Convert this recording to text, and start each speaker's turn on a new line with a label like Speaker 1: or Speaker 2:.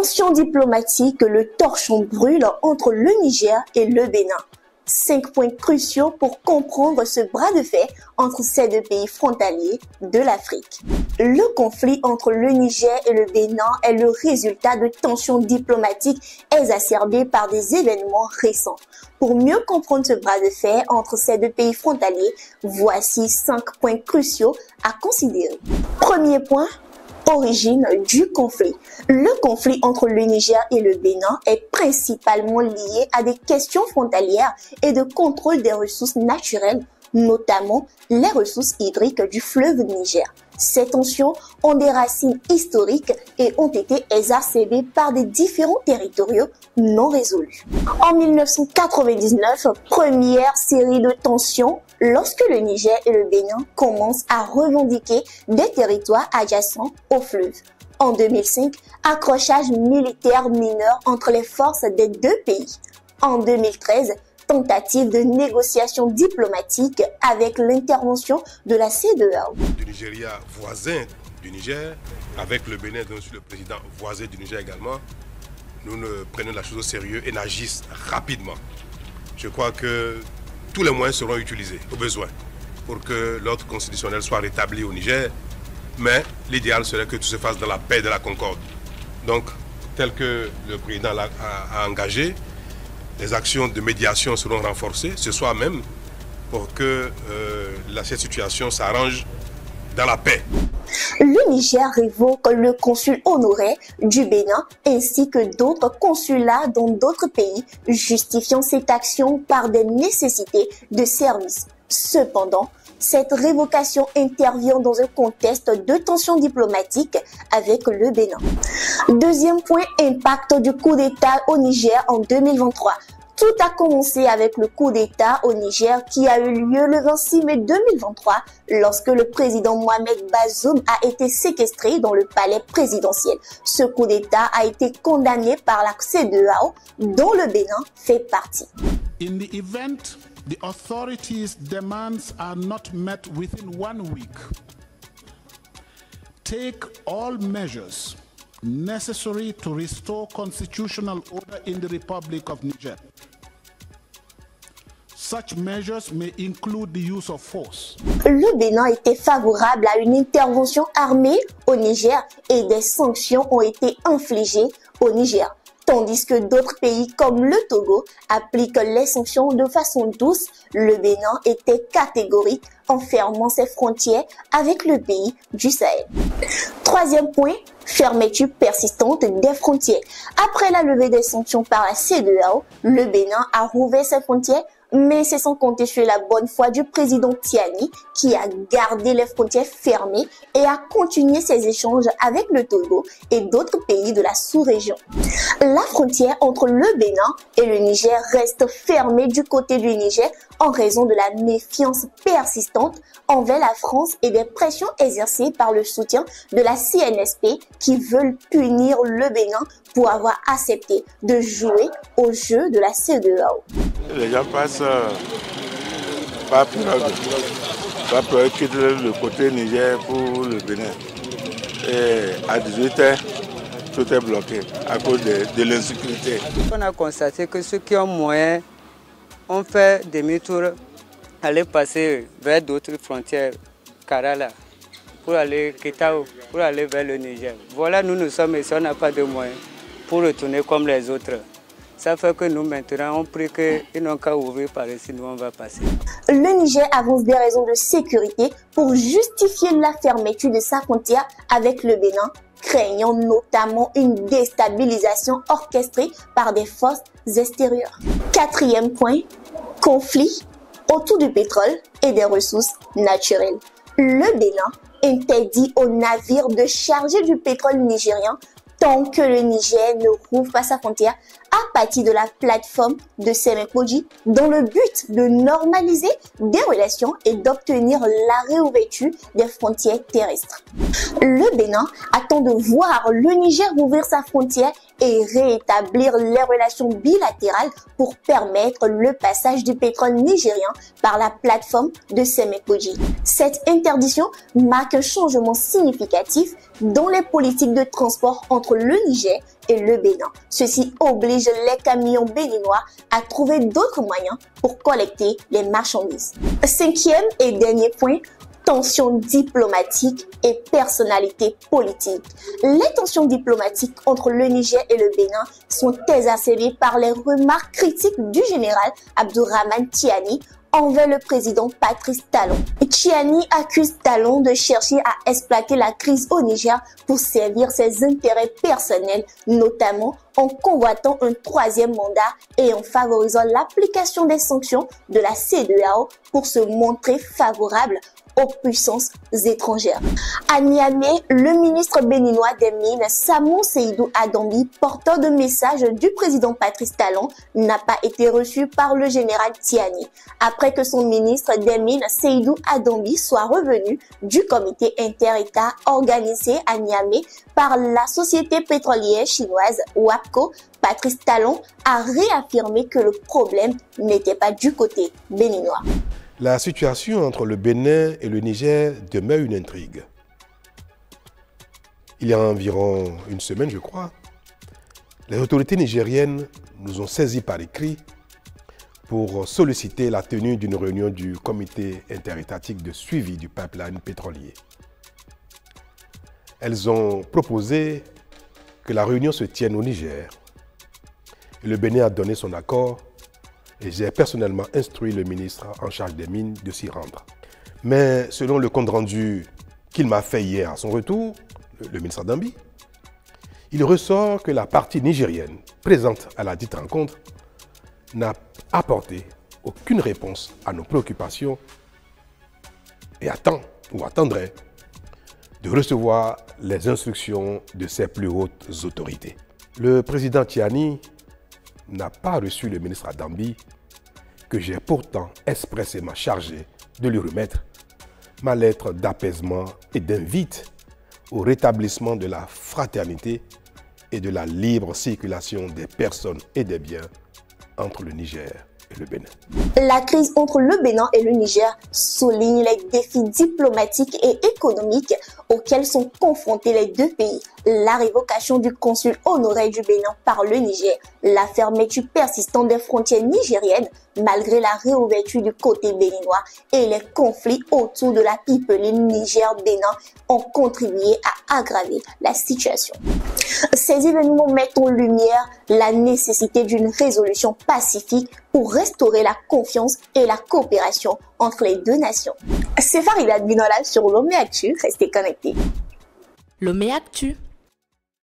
Speaker 1: Tension diplomatique, le torchon brûle entre le Niger et le Bénin. 5 points cruciaux pour comprendre ce bras de fer entre ces deux pays frontaliers de l'Afrique. Le conflit entre le Niger et le Bénin est le résultat de tensions diplomatiques exacerbées par des événements récents. Pour mieux comprendre ce bras de fer entre ces deux pays frontaliers, voici 5 points cruciaux à considérer. Premier point, origine du conflit. Le conflit entre le Niger et le Bénin est principalement lié à des questions frontalières et de contrôle des ressources naturelles, notamment les ressources hydriques du fleuve Niger. Ces tensions ont des racines historiques et ont été exacerbées par des différends territoriaux non résolus. En 1999, première série de tensions lorsque le Niger et le Bénin commencent à revendiquer des territoires adjacents au fleuve. En 2005, accrochage militaire mineur entre les forces des deux pays. En 2013, tentative de négociation diplomatique avec l'intervention de la CEDEAO.
Speaker 2: Du Nigeria voisin du Niger, avec le Bénin, donc le président voisin du Niger également, nous prenons la chose au sérieux et n'agissons rapidement. Je crois que tous les moyens seront utilisés au besoin pour que l'ordre constitutionnel soit rétabli au Niger, mais l'idéal serait que tout se fasse dans la paix et de la concorde. Donc, tel que le président a engagé, les actions de médiation seront renforcées ce soir même pour que cette situation s'arrange dans la paix.
Speaker 1: Le Niger révoque le consul honoraire du Bénin ainsi que d'autres consulats dans d'autres pays, justifiant cette action par des nécessités de service. Cependant, cette révocation intervient dans un contexte de tensions diplomatiques avec le Bénin. Deuxième point, impact du coup d'État au Niger en 2023. Tout a commencé avec le coup d'État au Niger qui a eu lieu le 26 mai 2023 lorsque le président Mohamed Bazoum a été séquestré dans le palais présidentiel. Ce coup d'État a été condamné par la CEDEAO dont le Bénin fait partie.
Speaker 3: In the event the authorities' demands are not met within 1 week, take all measures necessary to restore constitutional order in the Republic of Niger. Such measures may include the use of force.
Speaker 1: Le Bénin était favorable à une intervention armée au Niger et des sanctions ont été infligées au Niger, tandis que d'autres pays comme le Togo appliquent les sanctions de façon douce. Le Bénin était catégorique en fermant ses frontières avec le pays du Sahel. Troisième point, fermeture persistante des frontières. Après la levée des sanctions par la CEDEAO, le Bénin a rouvert ses frontières, mais c'est sans compter sur la bonne foi du président Tiani qui a gardé les frontières fermées et a continué ses échanges avec le Togo et d'autres pays de la sous-région. La frontière entre le Bénin et le Niger reste fermée du côté du Niger en raison de la méfiance persistante envers la France et des pressions exercées par le soutien de la CNSP qui veulent punir le Bénin pour avoir accepté de jouer au jeu de la CEDEAO.
Speaker 4: Les gens passent par peur quitter le côté Niger pour le Bénin. Et à 18h, tout est bloqué à cause de l'insécurité.
Speaker 5: On a constaté que ceux qui ont moyen ont fait demi-tour, aller passer vers d'autres frontières, Karala, pour aller Kitao, pour aller vers le Niger. Voilà, nous sommes ici, on n'a pas de moyens pour retourner comme les autres. Ça fait que nous maintenant, on prie qu'ils n'ont qu'à ouvrir par ici, nous on va passer.
Speaker 1: Le Niger avance des raisons de sécurité pour justifier la fermeture de sa frontière avec le Bénin, craignant notamment une déstabilisation orchestrée par des forces extérieures. Quatrième point, conflit autour du pétrole et des ressources naturelles. Le Bénin interdit aux navires de charger du pétrole nigérien tant que le Niger ne rouvre pas sa frontière à partir de la plateforme de Semekoji dans le but de normaliser des relations et d'obtenir la réouverture des frontières terrestres. Le Bénin attend de voir le Niger rouvrir sa frontière et rétablir les relations bilatérales pour permettre le passage du pétrole nigérien par la plateforme de Semekoji. Cette interdiction marque un changement significatif dans les politiques de transport entre entre le Niger et le Bénin. Ceci oblige les camions béninois à trouver d'autres moyens pour collecter les marchandises. Cinquième et dernier point, tensions diplomatiques et personnalités politiques. Les tensions diplomatiques entre le Niger et le Bénin sont exacerbées par les remarques critiques du général Abdourahmane Tiani envers le président Patrice Talon. Tiani accuse Talon de chercher à exploiter la crise au Niger pour servir ses intérêts personnels, notamment en convoitant un troisième mandat et en favorisant l'application des sanctions de la CEDEAO pour se montrer favorable aux puissances étrangères. À Niamey, le ministre béninois des Mines, Samou Seydou Adambi, porteur de message du président Patrice Talon, n'a pas été reçu par le général Tiani. Après que son ministre des Mines, Seydou Adambi, soit revenu du comité inter-État organisé à Niamey par la société pétrolière chinoise WAPCO, Patrice Talon a réaffirmé que le problème n'était pas du côté béninois.
Speaker 2: La situation entre le Bénin et le Niger demeure une intrigue. Il y a environ une semaine, je crois, les autorités nigériennes nous ont saisis par écrit pour solliciter la tenue d'une réunion du comité interétatique de suivi du pipeline pétrolier. Elles ont proposé que la réunion se tienne au Niger. Et le Bénin a donné son accord et j'ai personnellement instruit le ministre en charge des mines de s'y rendre. Mais selon le compte rendu qu'il m'a fait hier à son retour, le ministre Adambi, il ressort que la partie nigérienne présente à la dite rencontre n'a apporté aucune réponse à nos préoccupations et attend ou attendrait de recevoir les instructions de ses plus hautes autorités. Le président Tiani n'a pas reçu le ministre Adambi, que j'ai pourtant expressément chargé de lui remettre ma lettre d'apaisement et d'invite au rétablissement de la fraternité et de la libre circulation des personnes et des biens entre le Niger et le Bénin.
Speaker 1: La crise entre le Bénin et le Niger souligne les défis diplomatiques et économiques auxquels sont confrontés les deux pays. La révocation du consul honoraire du Bénin par le Niger, la fermeture persistante des frontières nigériennes malgré la réouverture du côté béninois et les conflits autour de la pipeline Niger-Bénin ont contribué à aggraver la situation. Ces événements mettent en lumière la nécessité d'une résolution pacifique pour restaurer la confiance et la coopération entre les deux nations. C'est Farida Binola sur Lomé Actu, restez connectés.
Speaker 6: Lomé Actu.